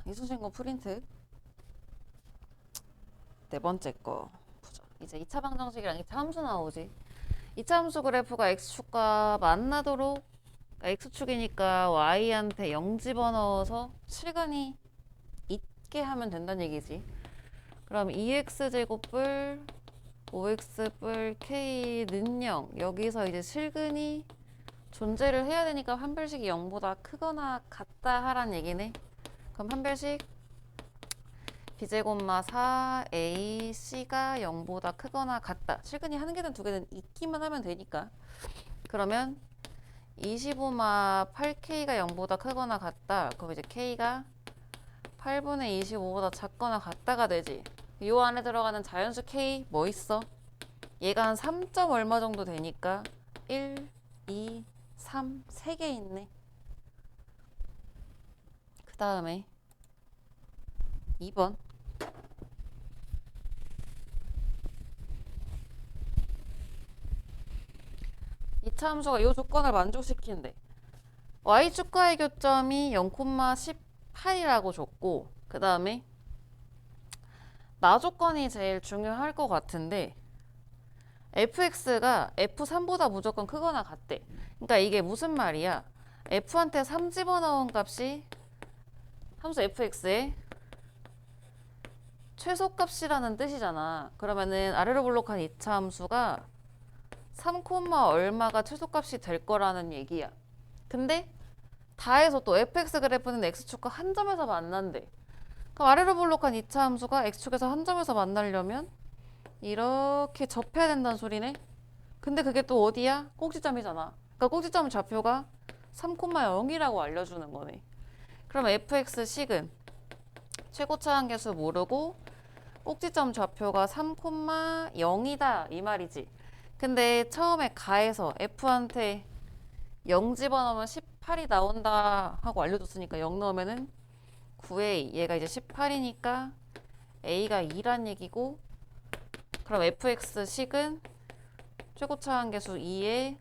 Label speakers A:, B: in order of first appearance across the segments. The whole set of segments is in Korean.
A: 이수신고 프린트. 네 번째 거 보자. 이제 2차 방정식이랑 2차 함수 나오지. 2차 함수 그래프가 x축과 만나도록, 그러니까 x축이니까 y한테 0 집어넣어서 실근이 있게 하면 된다는 얘기지. 그럼 2x제곱불 5x뿔 k는 0. 여기서 이제 실근이 존재를 해야 되니까 판별식이 0보다 크거나 같다 하란 얘기네. 그럼 판별식 b제곱마 4ac가 0보다 크거나 같다. 실근이 한 개든 두 개든 있기만 하면 되니까. 그러면 25마 8k가 0보다 크거나 같다. 그럼 이제 k가 8분의 25보다 작거나 같다가 되지. 요 안에 들어가는 자연수 k 뭐 있어? 얘가 한 3점 얼마 정도 되니까 1, 2, 3, 3개 있네. 그 다음에 2번. 이 차 함수가 이 조건을 만족시키는데 y축과의 교점이 0,18이라고 줬고, 그 다음에 나 조건이 제일 중요할 것 같은데 fx가 f3보다 무조건 크거나 같대. 그러니까 이게 무슨 말이야? f한테 3 집어넣은 값이 함수 fx의 최소값이라는 뜻이잖아. 그러면은 아래로 블록한 2차 함수가 3, 얼마가 최소값이 될 거라는 얘기야. 근데 다해서 또 fx 그래프는 x축과 한 점에서 만난대. 그럼 아래로 블록한 2차 함수가 x축에서 한 점에서 만나려면 이렇게 접해야 된다는 소리네. 근데 그게 또 어디야? 꼭지점이잖아. 그러니까 꼭지점 좌표가 3,0이라고 알려주는 거네. 그럼 fx 식은 최고차 한계수 모르고 꼭지점 좌표가 3,0이다 이 말이지. 근데 처음에 가에서 f한테 0 집어넣으면 18이 나온다 하고 알려줬으니까 0 넣으면은 9a, 얘가 이제 18이니까 a가 2란 얘기고, 그럼 fx 식은 최고차 한계수 2에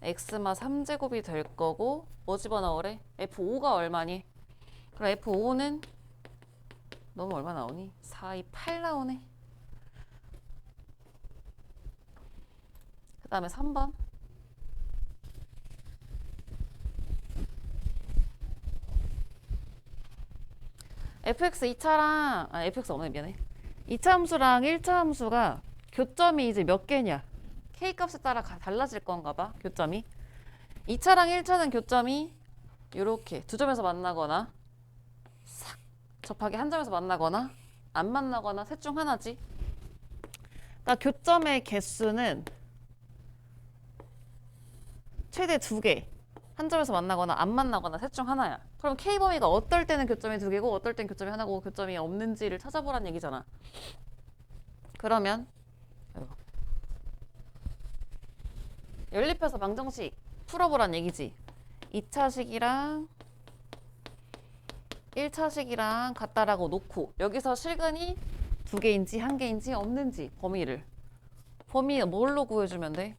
A: x마 3제곱이 될 거고, 뭐 집어넣으래? f5가 얼마니? 그럼 f5는 너무 얼마 나오니? 4, 2, 8 나오네. 그 다음에 3번. fx 2차랑, fx 없네, 미안해. 2차 함수랑 1차 함수가 교점이 이제 몇 개냐? k 값에 따라 달라질 건가 봐, 교점이. 2차랑 1차는 교점이 이렇게 두 점에서 만나거나 싹 접하게 한 점에서 만나거나 안 만나거나 셋 중 하나지. 그러니까 교점의 개수는 최대 2개. 한 점에서 만나거나 안 만나거나 셋 중 하나야. 그럼 k 범위가 어떨 때는 교점이 2개고 어떨 땐 교점이 하나고 교점이 없는지를 찾아보란 얘기잖아. 그러면 연립해서 방정식 풀어보란 얘기지. 2차식이랑 1차식이랑 같다라고 놓고 여기서 실근이 2개인지 1개인지 없는지 범위 뭘로 구해주면 돼?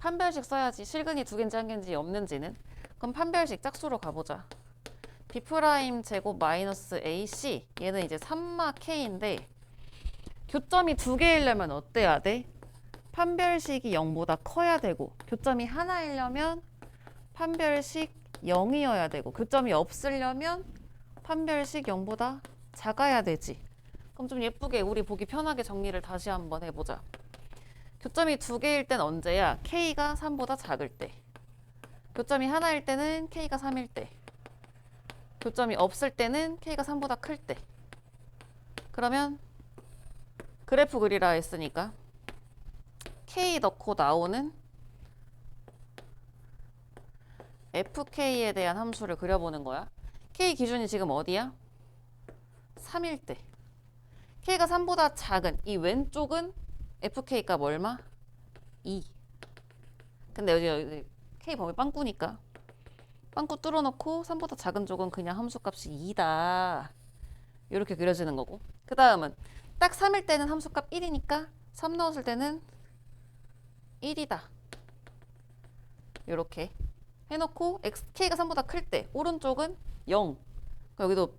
A: 판별식 써야지. 실근이 2개인지 1개인지 없는지는. 그럼 판별식 짝수로 가보자. b' 제곱 마이너스 ac, 얘는 이제 3마 k인데 교점이 2개이려면 어때야 돼? 판별식이 0보다 커야 되고, 교점이 하나이려면 판별식 0이어야 되고, 교점이 없으려면 판별식 0보다 작아야 되지. 그럼 좀 예쁘게 우리 보기 편하게 정리를 다시 한번 해보자. 교점이 2개일 땐 언제야? k가 3보다 작을 때. 교점이 하나일 때는 k가 3일 때. 교점이 없을 때는 k가 3보다 클 때. 그러면 그래프 그리라 했으니까 k 넣고 나오는 fk에 대한 함수를 그려보는 거야. k 기준이 지금 어디야? 3일 때. k가 3보다 작은 이 왼쪽은 fk 값 얼마? 2. 근데 여기 k 범위 빵꾸니까 빵꾸 뚫어놓고 3보다 작은 쪽은 그냥 함수값이 2다. 이렇게 그려지는 거고. 그 다음은 딱 3일 때는 함수값 1이니까 3 넣었을 때는 1이다. 이렇게 해놓고 k가 3보다 클 때 오른쪽은 0. 여기도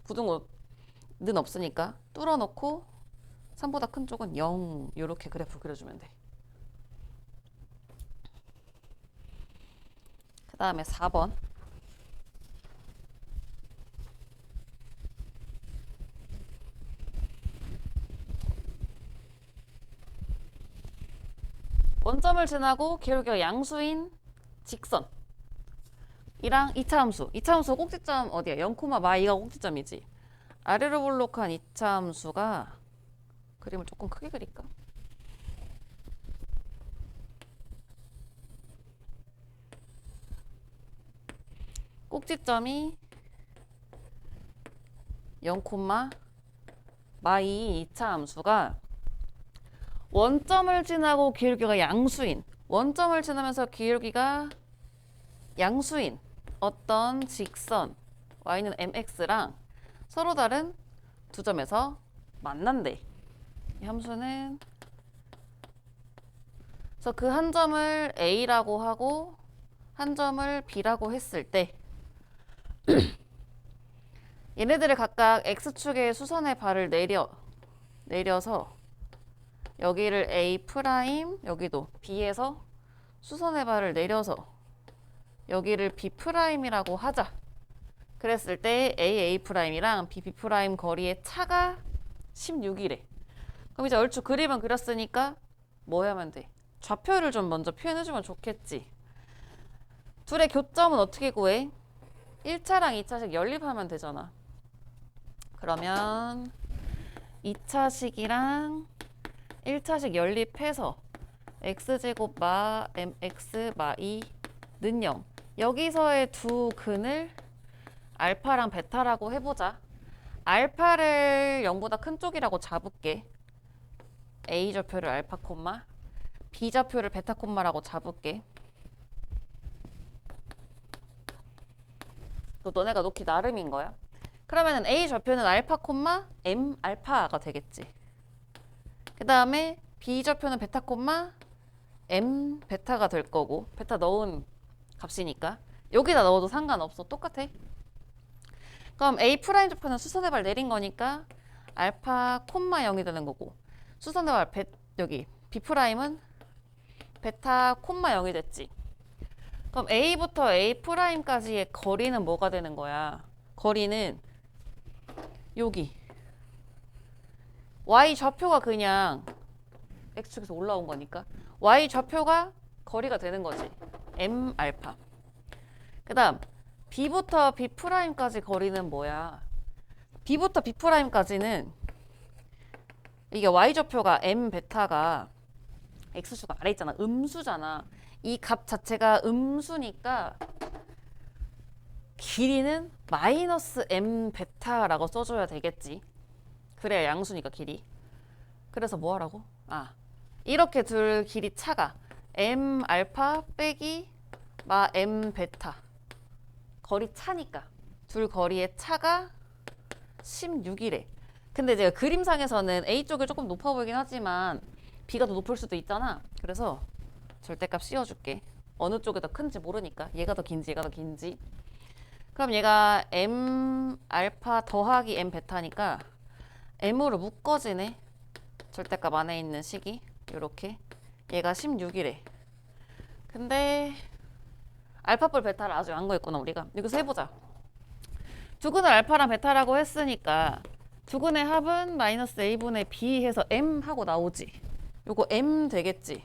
A: 부등호는 없으니까 뚫어놓고 3보다 큰 쪽은 0. 이렇게 그래프 그려주면 돼. 그 다음에 4번. 원점을 지나고 기울기가 양수인 직선 이랑 2차 함수. 2차 함수 꼭지점 어디야? 0, 마이가 꼭지점이지. 아래로 볼록한 2차 함수가 그림을 조금 크게 그릴까? 꼭지점이 0, 마이 2차 함수가 원점을 지나고 기울기가 양수인, 원점을 지나면서 기울기가 양수인 어떤 직선 y는 mx랑 서로 다른 두 점에서 만난대. 이 함수는 그래서 그 한 점을 a라고 하고 한 점을 b라고 했을 때 얘네들을 각각 x축의 수선의 발을 내려서 여기를 a', 여기도 b에서 수선의 발을 내려서 여기를 b'이라고 하자. 그랬을 때 a''이랑 b'' 거리의 차가 16이래. 그럼 이제 얼추 그림은 그렸으니까 뭐 하면 돼? 좌표를 좀 먼저 표현해주면 좋겠지. 둘의 교점은 어떻게 구해? 1차랑 2차식 연립하면 되잖아. 그러면 2차식이랑 1차식 연립해서 x제곱 마 mx 마이는 0. 여기서의 두 근을 알파랑 베타라고 해보자. 알파를 0보다 큰 쪽이라고 잡을게. A 좌표를 알파 콤마, B 좌표를 베타 콤마라고 잡을게. 또 너네가 놓기 나름인 거야. 그러면은 A 좌표는 알파 콤마 M 알파가 되겠지. 그 다음에 B 좌표는 베타 콤마 M 베타가 될 거고, 베타 넣은 값이니까 여기다 넣어도 상관없어. 똑같아. 그럼 A 프라임 좌표는 수선의 발 내린 거니까 알파 콤마 0이 되는 거고, 수선의 발 여기 B 프라임은 베타 콤마 0이 됐지. 그럼 A부터 A 프라임까지의 거리는 뭐가 되는 거야? 거리는 여기 Y 좌표가 그냥 X축에서 올라온 거니까 Y 좌표가 거리가 되는 거지. M 알파. 그 다음 B부터 B 프라임까지 거리는 뭐야? B부터 B 프라임까지는 이게 Y 좌표가 M 베타가 X축 아래 있잖아. 음수잖아. 이 값 자체가 음수니까 길이는 마이너스 M 베타라고 써줘야 되겠지. 그래야 양수니까 길이. 그래서 뭐 하라고? 이렇게 둘 길이 차가 M 알파 빼기 마 M 베타. 거리 차니까 둘 거리의 차가 16이래. 근데 제가 그림상에서는 A 쪽이 조금 높아 보이긴 하지만 B가 더 높을 수도 있잖아. 그래서 절대값 씌워줄게. 어느 쪽이 더 큰지 모르니까. 얘가 더 긴지 얘가 더 긴지. 그럼 얘가 M 알파 더하기 M 베타니까 M으로 묶어지네. 절대값 안에 있는 식이 이렇게. 얘가 16이래. 근데 알파뿔 베타를 아직 안 구했구나 우리가. 여기서 해보자. 두근을 알파랑 베타라고 했으니까 두근의 합은 마이너스 a분의 b 해서 m 하고 나오지. 요거 m 되겠지.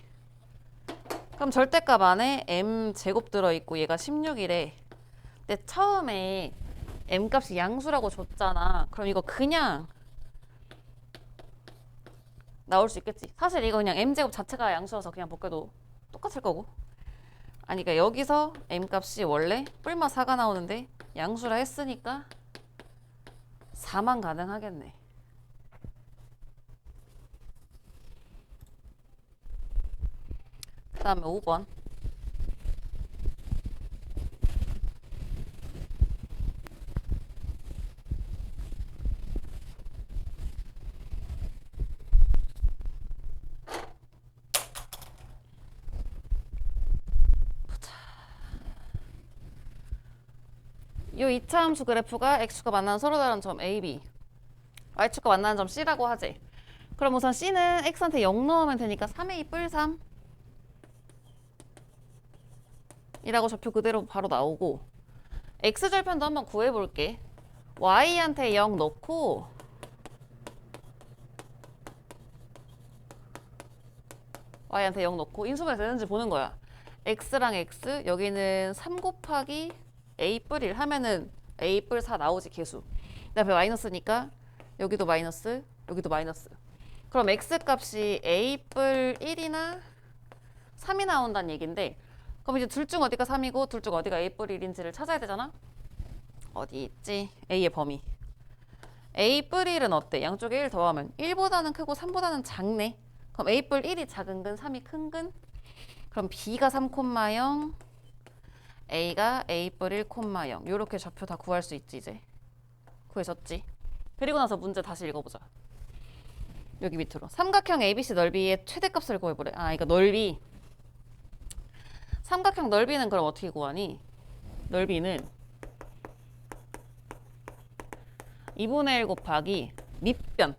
A: 그럼 절대값 안에 m 제곱 들어있고 얘가 16이래. 근데 처음에 m 값이 양수라고 줬잖아. 그럼 이거 그냥 나올 수 있겠지. 사실 이거 그냥 m 제곱 자체가 양수여서 그냥 벗겨도 똑같을 거고. 아니 그러니까 여기서 m 값이 원래 뿔마 4가 나오는데 양수라 했으니까 4만 가능하겠네. 그 다음에 5번. 이 이차 함수 그래프가 x축과 만나는 서로 다른 점 A, B, y축과 만나는 점 C라고 하지. 그럼 우선 C는 x한테 0 넣으면 되니까 3a 뿔 3 이라고 좌표 그대로 바로 나오고, x절편도 한번 구해볼게. y한테 0 넣고 y한테 0 넣고 인수분해 되는지 보는 거야. x랑 x, 여기는 3 곱하기 a 뿔 1 하면은 a 뿔 4 나오지, 계수. 내 앞에 마이너스니까 여기도 마이너스, 여기도 마이너스. 그럼 x 값이 a 뿔 1이나 3이 나온다는 얘긴데, 그럼 이제 둘 중 어디가 3이고 둘 중 어디가 a 뿔 1인지를 찾아야 되잖아. 어디 있지? a의 범위. a 뿔 1은 어때? 양쪽에 1 더하면 1보다는 크고 3보다는 작네. 그럼 a 뿔 1이 작은 근, 3이 큰 근? 그럼 b가 3,0, a가 a 뿔 1,0. 요렇게 좌표 다 구할 수 있지, 이제. 구해졌지? 그리고 나서 문제 다시 읽어보자. 여기 밑으로. 삼각형 ABC 넓이의 최대값을 구해보래. 아, 이거 넓이. 삼각형 넓이는 그럼 어떻게 구하니? 넓이는 2분의 1 곱하기 밑변.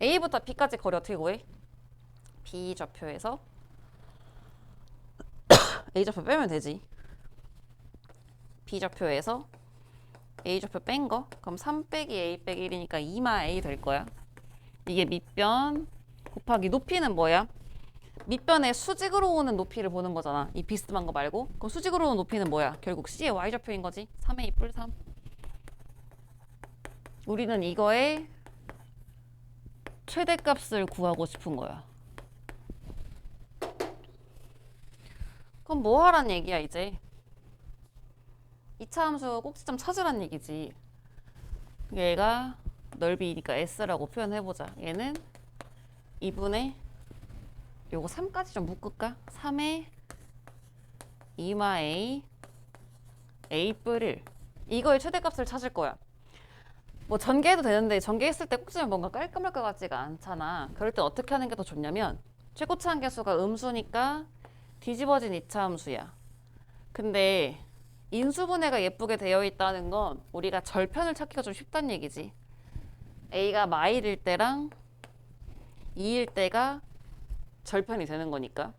A: A부터 B까지 거리 어떻게 구해? B 좌표에서 A 좌표 빼면 되지. B 좌표에서 A 좌표 뺀 거. 그럼 3 빼기 A 빼기 1이니까 2마 A 될 거야. 이게 밑변 곱하기 높이는 뭐야? 밑변에 수직으로 오는 높이를 보는 거잖아. 이 비스듬한 거 말고. 그럼 수직으로 오는 높이는 뭐야? 결국 C의 Y좌표인 거지. 3A 뿔 3. 우리는 이거의 최대값을 구하고 싶은 거야. 그럼 뭐 하란 얘기야, 이제? 2차 함수 꼭지점 찾으란 얘기지. 얘가 넓이니까 S라고 표현해보자. 얘는 2분의 요거 3까지 좀 묶을까? 3의 2마 A A 뿔 1. 이거의 최대값을 찾을 거야. 뭐 전개해도 되는데 전개했을 때 꼭지면 뭔가 깔끔할 것 같지가 않잖아. 그럴 때 어떻게 하는 게 더 좋냐면, 최고차 한계수가 음수니까 뒤집어진 2차 함수야. 근데 인수분해가 예쁘게 되어 있다는 건 우리가 절편을 찾기가 좀 쉽다는 얘기지. A가 마일일 때랑 2일 때가 절편이 되는 거니까.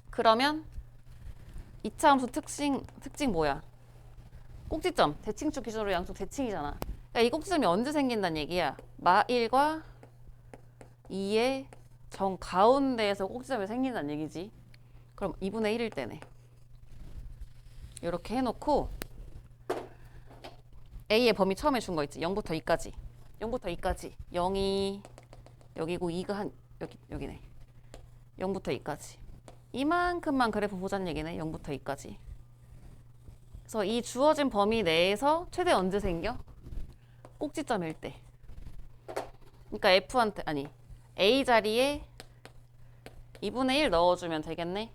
A: 그러면 2차 함수 특징 뭐야? 꼭지점, 대칭축 기준으로 양쪽 대칭이잖아. 그러니까 이 꼭지점이 언제 생긴다는 얘기야? 마1과 2의 정 가운데에서 꼭지점이 생긴다는 얘기지. 그럼 2분의 1일 때네. 이렇게 해놓고 A의 범위 처음에 준 거 있지. 0부터 2까지. 0부터 2까지. 0이 여기고 2가 한 여기네. 0부터 2까지. 이만큼만 그래프 보자는 얘기네. 0부터 2까지. 그래서 이 주어진 범위 내에서 최대 언제 생겨? 꼭지점일 때. 그러니까 F한테 A 자리에 2분의 1 넣어주면 되겠네.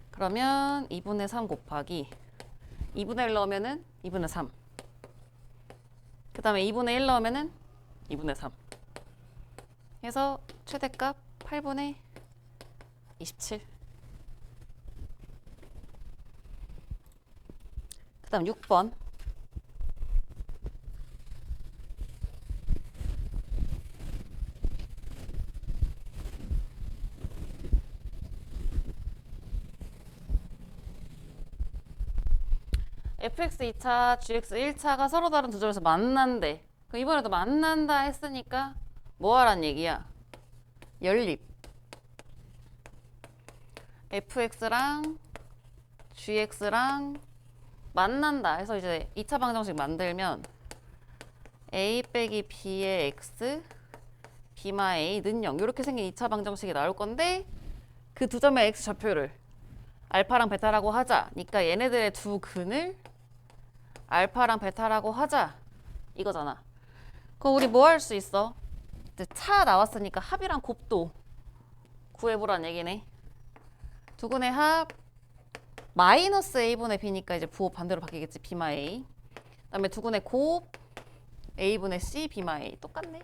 A: 그러면 2분의 3 곱하기 2분의 1 넣으면은 2분의 3. 그 다음에 2분의 1 넣으면은 2분의 3. 해서 최대값 8분의 27. 그 다음 6번. fx 2차, gx 1차가 서로 다른 두 점에서 만난대. 그럼 이번에도 만난다 했으니까 뭐 하란 얘기야? 연립. fx랑 gx랑 만난다 해서 이제 2차 방정식 만들면 a 빼기 b의 x, b마 a는 0 이렇게 생긴 2차 방정식이 나올 건데, 그 두 점의 x 좌표를 알파랑 베타라고 하자니까 얘네들의 두 근을 알파랑 베타라고 하자 이거잖아. 그럼 우리 뭐 할 수 있어? 이제 차 나왔으니까 합이랑 곱도 구해보란 얘기네. 두 근의 합 마이너스 a분의 b니까 이제 부호 반대로 바뀌겠지. b마 a. 그다음에 두 근의 곱 a분의 c b마 a. 똑같네.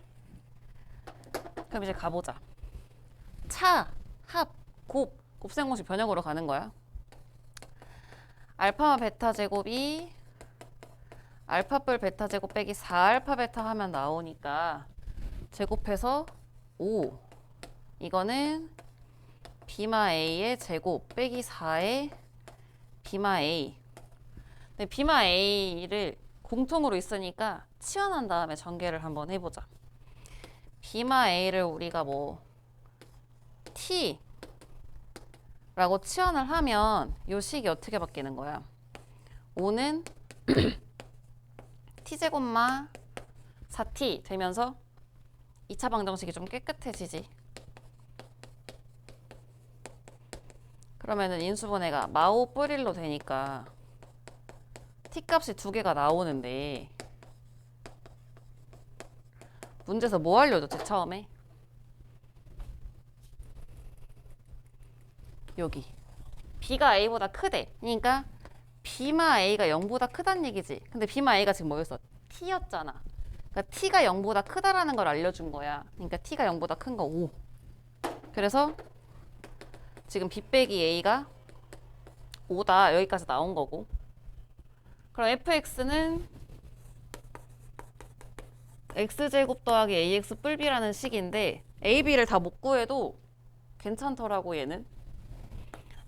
A: 그럼 이제 가보자. 차, 합, 곱셈공식 변형으로 가는 거야. 알파와 베타 제곱이 알파 뿔 베타 제곱 빼기 4알파 베타 하면 나오니까 제곱해서 5. 이거는 비마 A의 제곱 빼기 4의 비마 A. 근데 비마 A를 공통으로 있으니까 치환한 다음에 전개를 한번 해보자. 비마 A를 우리가 뭐 T 라고 치환을 하면 요 식이 어떻게 바뀌는 거야? 5는 T제곱마 4T 되면서 2차 방정식이 좀 깨끗해지지. 그러면은 인수분해가 마오 뿌릴로 되니까 T값이 두 개가 나오는데 문제에서 뭐 알려줬지 처음에? 여기 B가 A보다 크대. 그러니까 B마 A가 0보다 크다는 얘기지. 근데 B마 A가 지금 뭐였어? T였잖아. 그러니까 T가 0보다 크다라는 걸 알려준 거야. 그러니까 T가 0보다 큰 거 5. 그래서 지금 B 빼기 A가 5다. 여기까지 나온 거고. 그럼 fx는 x제곱 더하기 ax 뿔b라는 식인데 a, b를 다 못 구해도 괜찮더라고 얘는.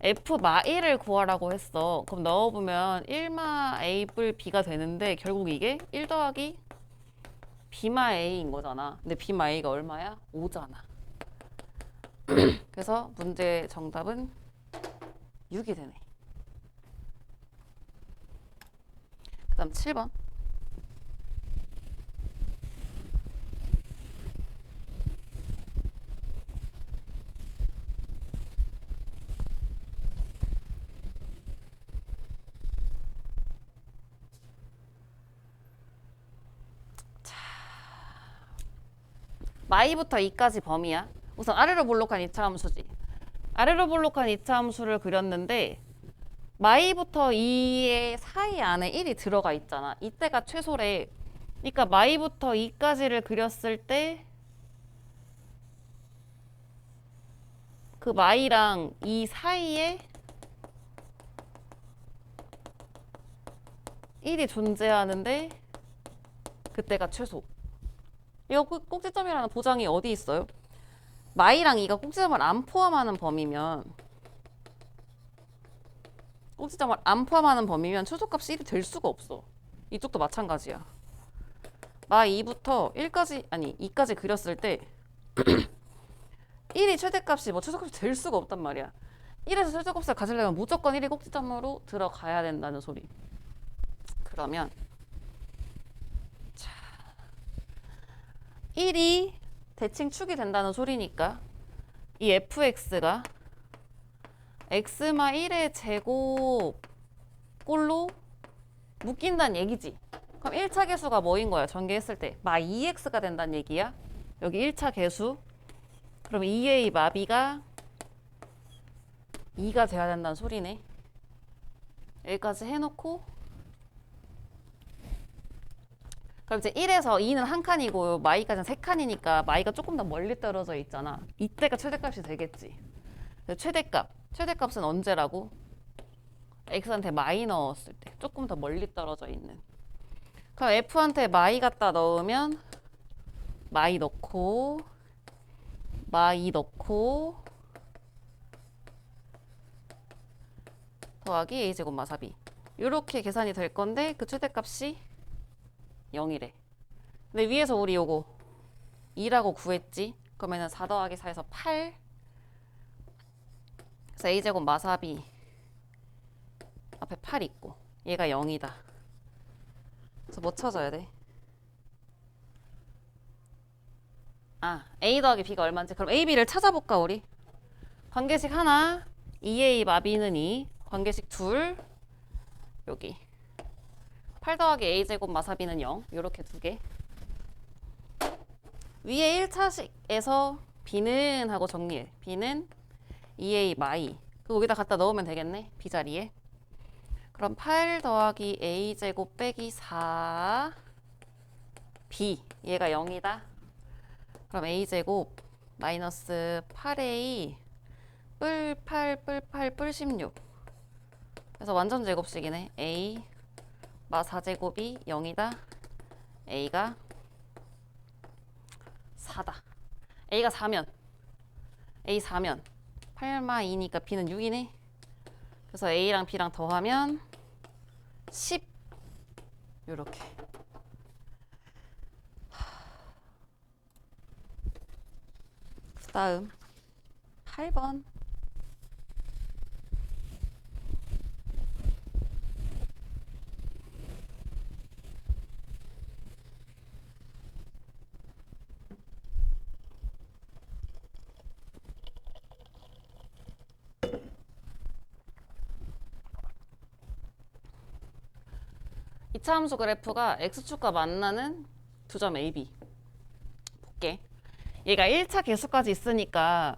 A: f마 1을 구하라고 했어. 그럼 넣어보면 1마 a 뿔 b가 되는데 결국 이게 1 더하기 b마 a인 거잖아. 근데 b마 a가 얼마야? 5잖아. 그래서 문제 정답은 6이 되네. 그 다음 7번. 마이부터 2까지 범위야. 우선 아래로 볼록한 2차 함수지. 아래로 볼록한 2차 함수를 그렸는데 마이부터 2의 사이 안에 1이 들어가 있잖아. 이때가 최소래. 그러니까 마이부터 2까지를 그렸을 때 그 마이랑 이 사이에 1이 존재하는데 그때가 최소. 이거 꼭지점이라는 보장이 어디 있어요? 마이랑 2가 꼭지점을 안 포함하는 범위면 최소값이 1이 될 수가 없어. 이쪽도 마찬가지야. 마 2부터 1까지 아니 2까지 그렸을 때 1이 최대값이 뭐 최소값이 될 수가 없단 말이야. 1에서 최소값을 가지려면 무조건 1이 꼭지점으로 들어가야 된다는 소리. 그러면 1이 대칭축이 된다는 소리니까 이 fx가 x마 1의 제곱 꼴로 묶인다는 얘기지. 그럼 1차 계수가 뭐인 거야? 전개했을 때 마 2x가 된다는 얘기야. 여기 1차 계수. 그럼 2a 마 b가 2가 돼야 된다는 소리네. 여기까지 해놓고 그럼 이제 1에서 2는 한 칸이고 마이까지는 세 칸이니까 마이가 조금 더 멀리 떨어져 있잖아. 이때가 최대값이 되겠지. 최대값은 언제라고? x한테 마이 넣었을 때 조금 더 멀리 떨어져 있는. 그럼 f한테 마이 갖다 넣으면 마이 넣고 마이 넣고 더하기 a제곱 마 4b 이렇게 계산이 될 건데 그 최대값이 0이래. 근데 위에서 우리 요거 2라고 구했지. 그러면은 4 더하기 4에서 8. 그래서 a제곱 마 4b 앞에 8 있고 얘가 0이다. 그래서 뭐 찾아야 돼? a 더하기 b가 얼마인지. 그럼 a, b를 찾아볼까 우리? 관계식 하나 2a 마 b는 2 관계식 둘 여기 8 더하기 a제곱 마 4b는 0 요렇게 두 개. 위에 1차식에서 b는 하고 정리해. b는 2a 마이 그거 여기다 갖다 넣으면 되겠네. b 자리에. 그럼 8 더하기 a제곱 빼기 4 b 얘가 0이다. 그럼 a제곱 마이너스 8a 뿔 8 뿔 8 뿔 16 그래서 완전 제곱식이네. a 마 4제곱이 0이다. A가 4다. A가 4면 A 4면 8마 2니까 B는 6이네. 그래서 A랑 B랑 더하면 10 요렇게. 그 다음 8번. 이차함수 그래프가 x축과 만나는 두 점 A, B 볼게. 얘가 1차 계수까지 있으니까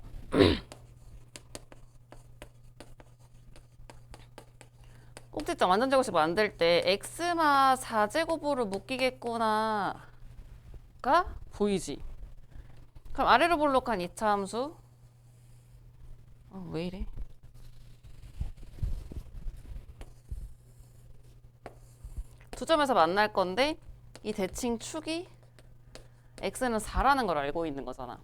A: 꼭지점 완전제곱식 만들 때 x마 4제곱으로 묶이겠구나가 보이지. 그럼 아래로 볼록한 이차함수 왜 이래? 두 점에서 만날 건데 이 대칭 축이 x는 4라는 걸 알고 있는 거잖아.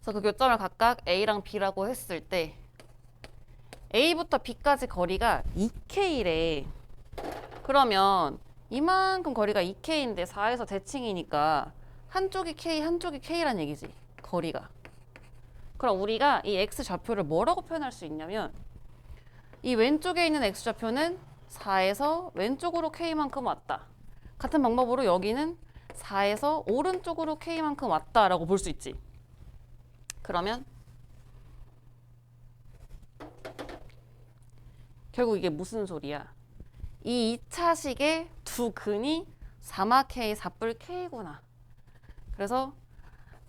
A: 그래서 그 교점을 각각 a랑 b라고 했을 때 a부터 b까지 거리가 2k래. 그러면 이만큼 거리가 2k인데 4에서 대칭이니까 한쪽이 k, 한쪽이 k란 얘기지. 거리가. 그럼 우리가 이 x좌표를 뭐라고 표현할 수 있냐면 이 왼쪽에 있는 x좌표는 4에서 왼쪽으로 k만큼 왔다. 같은 방법으로 여기는 4에서 오른쪽으로 k만큼 왔다라고 볼 수 있지. 그러면 결국 이게 무슨 소리야? 이 2차식의 두 근이 4마 k, 4뿔 k구나. 그래서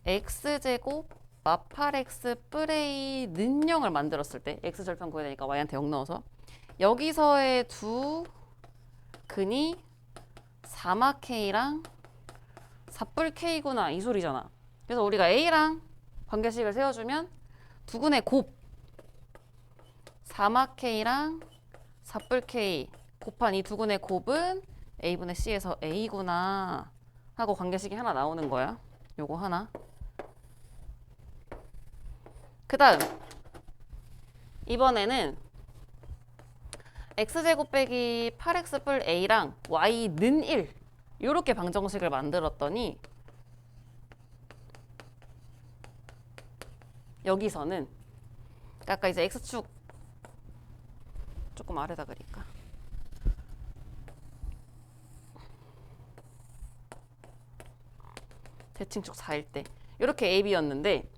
A: x제곱 마 8x 뿔의 는 0을 만들었을 때 x절편 구해야 되니까 y한테 0 넣어서 여기서의 두 근이 4마 k랑 4뿔 k구나 이 소리잖아. 그래서 우리가 a랑 관계식을 세워주면 두 근의 곱 4마 k랑 4뿔 k 곱한 이 두 근의 곱은 a분의 c에서 a구나 하고 관계식이 하나 나오는 거야. 요거 하나. 그 다음 이번에는 x제곱 빼기 8x 뿔 a랑 y는 1 요렇게 방정식을 만들었더니 여기서는 아까 이제 x축 조금 아래다 그릴까? 대칭축 4일 때 이렇게 AB였는데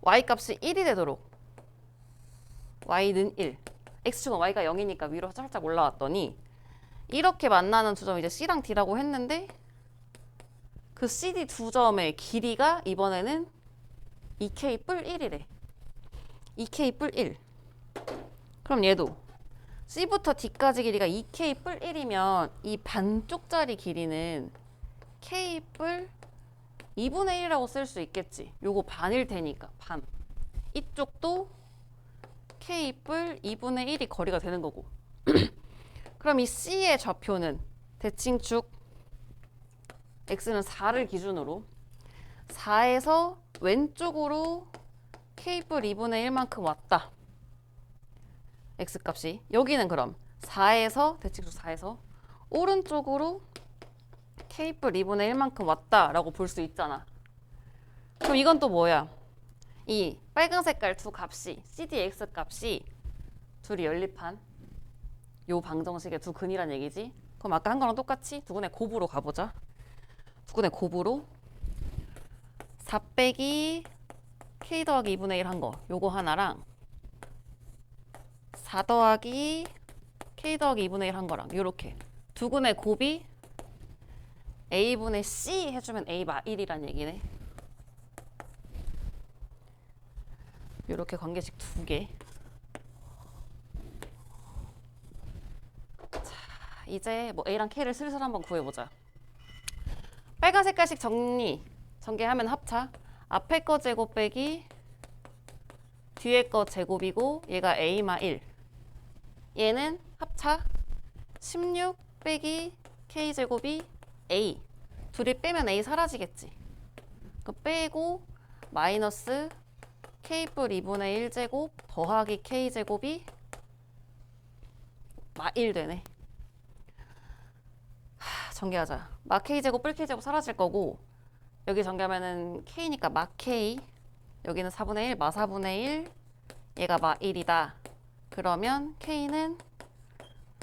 A: y 값이 1이 되도록 y는 1 x축은 y가 0이니까 위로 살짝 올라왔더니 이렇게 만나는 두 점 이제 C랑 D라고 했는데 그 CD 두 점의 길이가 이번에는 2K 뿔 1이래. 2K 뿔 1. 그럼 얘도 C부터 D까지 길이가 2K 뿔 1이면 이 반쪽짜리 길이는 K 뿔 2분의 1이라고 쓸 수 있겠지. 요거 반일 테니까 반. 이쪽도 K 뿔 2분의 1이 거리가 되는 거고. 그럼 이 C의 좌표는 대칭축 X는 4를 기준으로 4에서 왼쪽으로 K 뿔 2분의 1만큼 왔다. X값이. 여기는 그럼 4에서 대칭축 4에서 오른쪽으로 K 뿔 2분의 1만큼 왔다라고 볼 수 있잖아. 그럼 이건 또 뭐야? 이 빨간 색깔 두 값이 CDX 값이 둘이 연립한 요 방정식의 두 근이란 얘기지. 그럼 아까 한 거랑 똑같이 두 근의 곱으로 가보자. 두 근의 곱으로 4 빼기 K 더하기 2분의 1 한 거 요거 하나랑 4 더하기 K 더하기 2분의 1 한 거랑 요렇게 두 근의 곱이 A분의 C 해주면 A 마 1이란 얘기네. 요렇게 관계식 두 개. 자, 이제 뭐 A랑 K를 슬슬 한번 구해보자. 빨간 색깔식 전개하면 합차. 앞에 거 제곱 빼기 뒤에 거 제곱이고 얘가 A마 1. 얘는 합차. 16 빼기 k제곱이 a. 둘이 빼면 a 사라지겠지. 그 빼고 마이너스 k뿔 2분의 1제곱 더하기 k제곱이 마 1 되네. 전개하자. 마 k제곱 뿔 k제곱 사라질 거고 여기 전개하면은 k니까 마 k, 여기는 4분의 1, 마 4분의 1, 얘가 마 1이다. 그러면 k는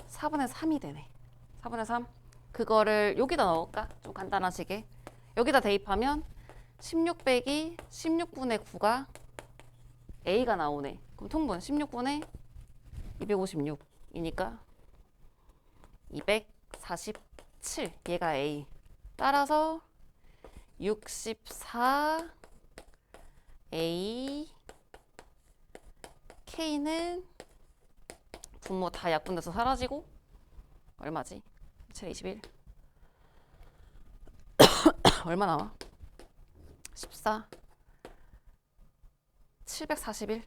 A: 4분의 3이 되네. 4분의 3. 그거를 여기다 넣을까? 좀 간단하시게. 여기다 대입하면 16 빼기 16분의 9가 a가 나오네. 그럼 통분 16분의 256이니까 247. 얘가 a. 따라서 64 a k는 분모 다 약분돼서 사라지고 얼마지? 7, 21 얼마 나와? 14 741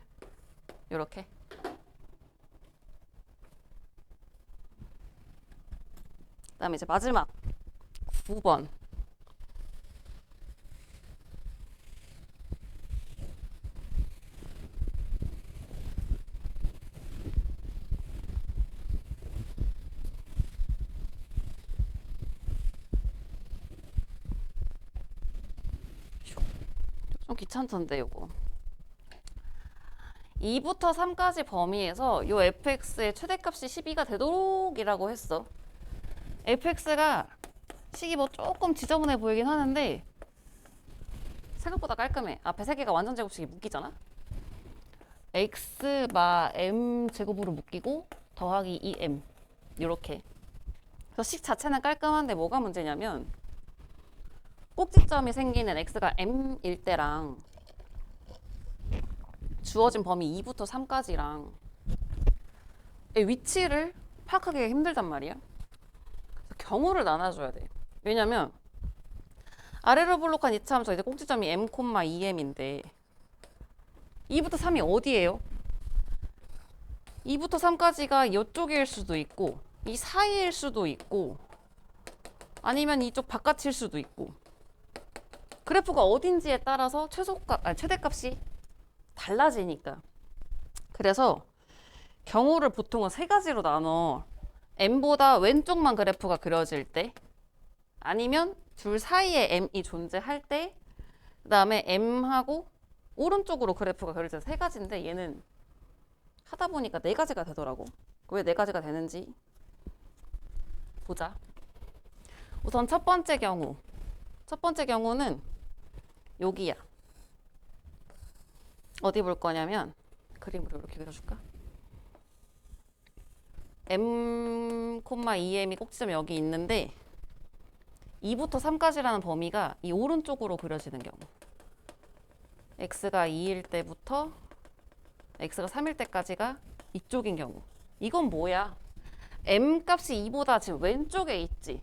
A: 요렇게. 그 다음에 이제 마지막 9번. 좀 귀찮던데 요거. 2부터 3까지 범위에서 요 fx의 최대값이 12가 되도록이라고 했어. fx가 식이 뭐 조금 지저분해 보이긴 하는데 생각보다 깔끔해. 앞에 세 개가 완전 제곱식이 묶이잖아. x 마 m 제곱으로 묶이고 더하기 2m 요렇게. 그래서 식 자체는 깔끔한데 뭐가 문제냐면 꼭지점이 생기는 x가 m일 때랑 주어진 범위 2부터 3까지랑 위치를 파악하기가 힘들단 말이야. 그래서 경우를 나눠줘야 돼. 왜냐면 아래로 볼록한 이차함수 이제 꼭지점이 m, 2m인데 2부터 3이 어디예요? 2부터 3까지가 이쪽일 수도 있고 이 사이일 수도 있고 아니면 이쪽 바깥일 수도 있고 그래프가 어딘지에 따라서 최대값이 달라지니까. 그래서 경우를 보통은 세 가지로 나눠. m보다 왼쪽만 그래프가 그려질 때 아니면 둘 사이에 m이 존재할 때 그 다음에 m하고 오른쪽으로 그래프가 그려질 때 세 가지인데 얘는 하다 보니까 네 가지가 되더라고. 왜 네 가지가 되는지 보자. 우선 첫 번째 경우는 여기야. 어디 볼 거냐면 그림으로 이렇게 그려줄까? m, 2m이 꼭지점 여기 있는데 2부터 3까지라는 범위가 이 오른쪽으로 그려지는 경우. x가 2일 때부터 x가 3일 때까지가 이쪽인 경우. 이건 뭐야? m 값이 2보다 지금 왼쪽에 있지.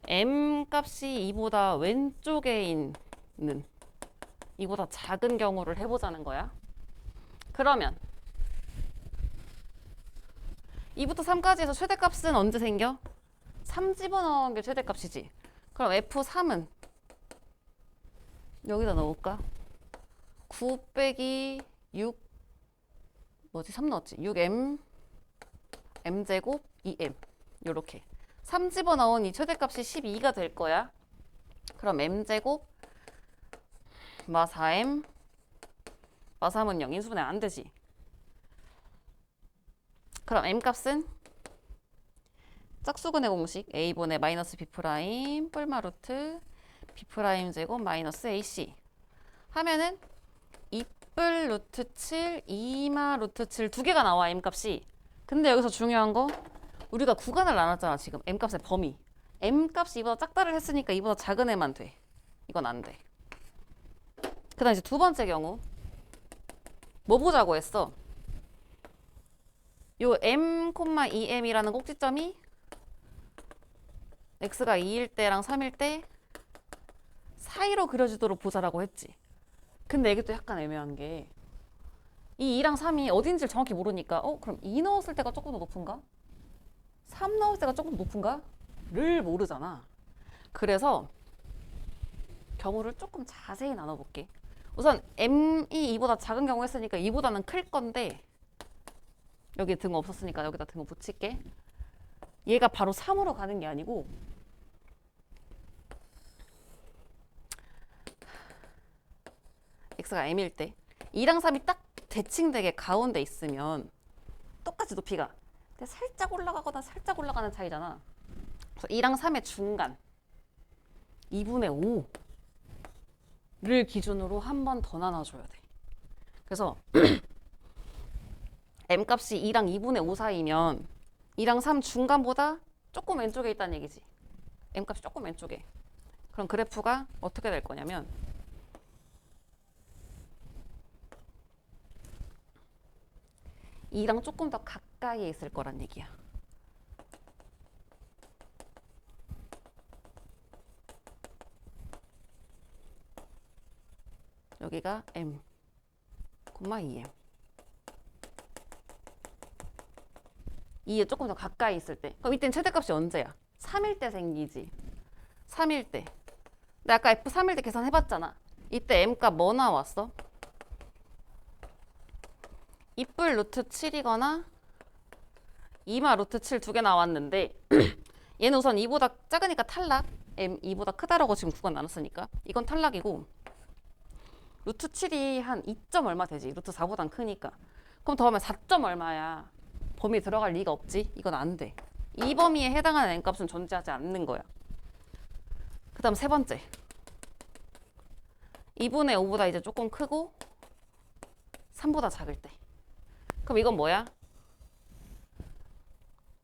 A: m 값이 2보다 왼쪽에 있는 이보다 작은 경우를 해보자는 거야. 그러면 2부터 3까지에서 최대값은 언제 생겨? 3 집어넣은 게 최대값이지. 그럼 F3은 여기다 넣을까? 9 빼기 6 뭐지? 3 넣었지? 6m m제곱 2m 요렇게 3 집어넣은 이 최대값이 12가 될 거야. 그럼 m제곱 마 4m 마 3은 0 인수분해 안 되지. 그럼 m 값은 짝수근의 공식 a분의 마이너스 b 프라임 뿔마 루트 b 프라임 제곱 마이너스 ac 하면은 2뿔 루트 7 2마 루트 7 두 개가 나와 m 값이. 근데 여기서 중요한 거 우리가 구간을 나눴잖아. 지금 m 값의 범위. m 값이 이보다 작다를 했으니까 이보다 작은 애만 돼. 이건 안 돼. 그 다음 이제 두 번째 경우 뭐 보자고 했어? 요 m, 2m이라는 꼭지점이 x가 2일 때랑 3일 때 사이로 그려지도록 보자라고 했지. 근데 이게 또 약간 애매한 게 이 2랑 3이 어딘지를 정확히 모르니까 그럼 2 넣었을 때가 조금 더 높은가? 3 나올 때가 조금 높은가? 를 모르잖아. 그래서 경우를 조금 자세히 나눠볼게. 우선 m이 2보다 작은 경우 했으니까 2보다는 클 건데 여기 등호 없었으니까 여기다 등호 붙일게. 얘가 바로 3으로 가는 게 아니고 x가 m일 때 2랑 3이 딱 대칭되게 가운데 있으면 똑같이 높이가 근데 살짝 올라가거나 살짝 올라가는 차이잖아. 그래서 2랑 3의 중간 2분의 5를 기준으로 한 번 더 나눠줘야 돼. 그래서 m 값이 2랑 2분의 5 사이면 2랑 3 중간보다 조금 왼쪽에 있다는 얘기지. m 값이 조금 왼쪽에. 그럼 그래프가 어떻게 될 거냐면 2랑 조금 더 가까이에 있을 거란 얘기야. 여기가 m, 2m. 2에 조금 더 가까이 있을 때. 그럼 이때는 최대값이 언제야? 3일 때 생기지. 3일 때. 근데 아까 f 3일 때 계산해봤잖아. 이때 m값 뭐 나왔어? 2뿔 루트 7이거나 2마 루트 7 두 개 나왔는데 얘는 우선 2보다 작으니까 탈락. m 2보다 크다라고 지금 구간 나눴으니까 이건 탈락이고 루트 7이 한 2점 얼마 되지. 루트 4보단 크니까. 그럼 더하면 4점 얼마야. 범위 들어갈 리가 없지. 이건 안 돼. 이 범위에 해당하는 n값은 존재하지 않는 거야. 그 다음 세 번째 2분의 5보다 이제 조금 크고 3보다 작을 때. 그럼 이건 뭐야?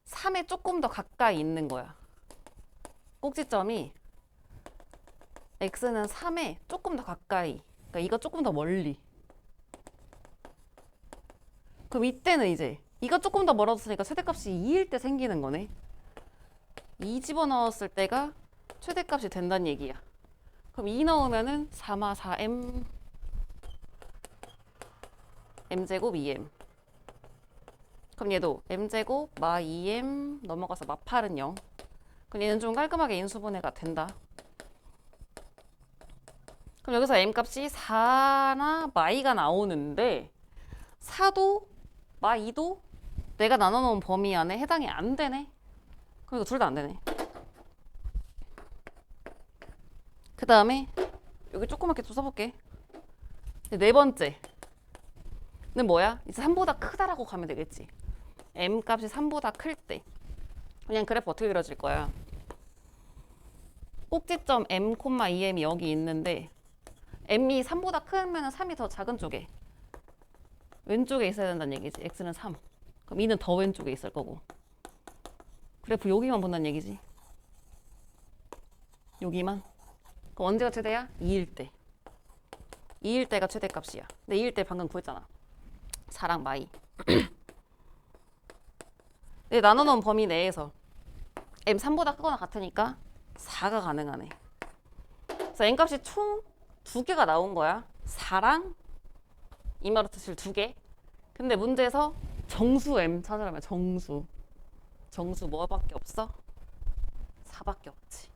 A: 3에 조금 더 가까이 있는 거야. 꼭지점이 x는 3에 조금 더 가까이. 그러니까 이거 조금 더 멀리. 그럼 이때는 이제 이거 조금 더 멀어졌으니까 최대값이 2일 때 생기는 거네. 2 집어넣었을 때가 최대값이 된다는 얘기야. 그럼 2 넣으면은 4마 4m m제곱 2m. 그럼 얘도 m제곱 마 2m 넘어가서 마 8은 0. 그럼 얘는 좀 깔끔하게 인수분해가 된다. 그럼 여기서 m값이 4나 마 2가 나오는데 4도 마 2도 내가 나눠놓은 범위 안에 해당이 안 되네. 그럼 이거 둘 다 안 되네. 그 다음에 여기 조그맣게 또 써볼게. 네 번째는 뭐야? 이제 3보다 크다라고 가면 되겠지. m 값이 3보다 클 때 그냥 그래프 어떻게 그려질 거야? 꼭지점 m, 2m이 여기 있는데 m이 3보다 크면 3이 더 작은 쪽에 왼쪽에 있어야 된다는 얘기지. x는 3. 그럼 2는 더 왼쪽에 있을 거고. 그래프 여기만 본다는 얘기지. 여기만. 그럼 언제가 최대야? 2일 때. 2일 때가 최대값이야. 근데 2일 때 방금 구했잖아. 4랑 마이. 네, 나눠놓은 범위 내에서 m 3보다 크거나 같으니까 4가 가능하네. 그래서 n값이 총 2개가 나온 거야. 4랑 2마루트 7 2개. 근데 문제에서 정수 m 찾으라면 정수 뭐밖에 없어? 4밖에 없지.